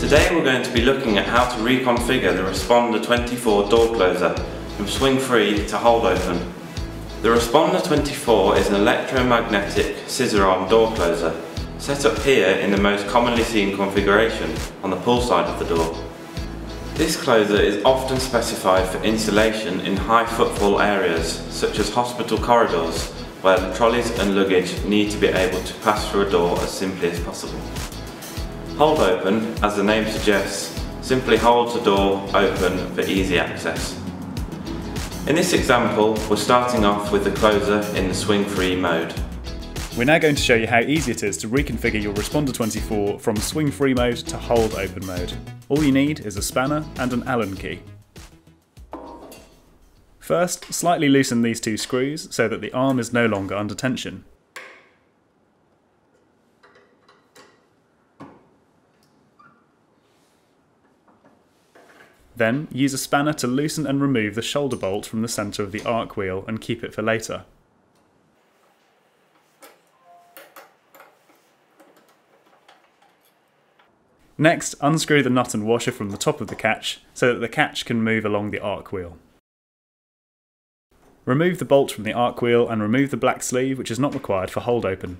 Today we're going to be looking at how to reconfigure the RESPONDER24 door closer from swing free to hold open. The RESPONDER24 is an electromagnetic scissor arm door closer set up here in the most commonly seen configuration on the pull side of the door. This closer is often specified for installation in high footfall areas such as hospital corridors where the trolleys and luggage need to be able to pass through a door as simply as possible. Hold open, as the name suggests, simply holds the door open for easy access. In this example, we're starting off with the closer in the swing-free mode. We're now going to show you how easy it is to reconfigure your RESPONDER24 from swing-free mode to hold open mode. All you need is a spanner and an Allen key. First, slightly loosen these two screws so that the arm is no longer under tension. Then, use a spanner to loosen and remove the shoulder bolt from the centre of the arc wheel and keep it for later. Next, unscrew the nut and washer from the top of the catch so that the catch can move along the arc wheel. Remove the bolt from the arc wheel and remove the black sleeve, which is not required for hold open.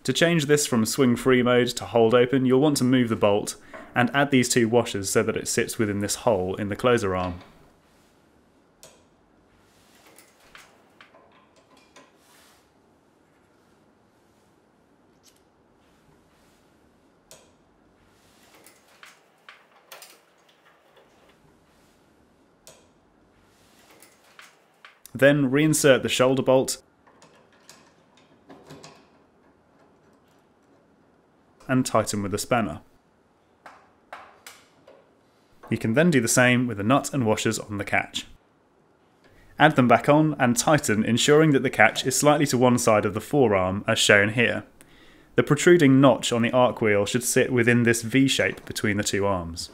To change this from swing free mode to hold open, you'll want to move the bolt and add these two washers so that it sits within this hole in the closer arm. Then reinsert the shoulder bolt and tighten with a spanner. You can then do the same with the nut and washers on the catch. Add them back on and tighten, ensuring that the catch is slightly to one side of the forearm as shown here. The protruding notch on the arc wheel should sit within this V shape between the two arms.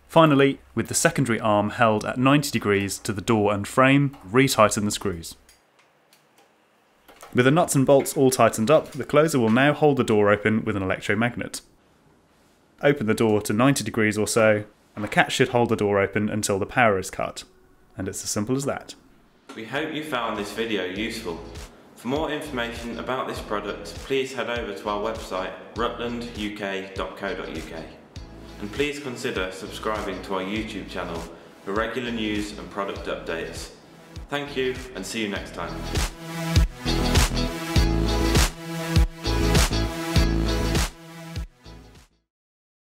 Finally, with the secondary arm held at 90 degrees to the door and frame, retighten the screws. With the nuts and bolts all tightened up, the closer will now hold the door open with an electromagnet. Open the door to 90 degrees or so, and the catch should hold the door open until the power is cut. And it's as simple as that. We hope you found this video useful. For more information about this product, please head over to our website rutlanduk.co.uk. And please consider subscribing to our YouTube channel for regular news and product updates. Thank you, and see you next time.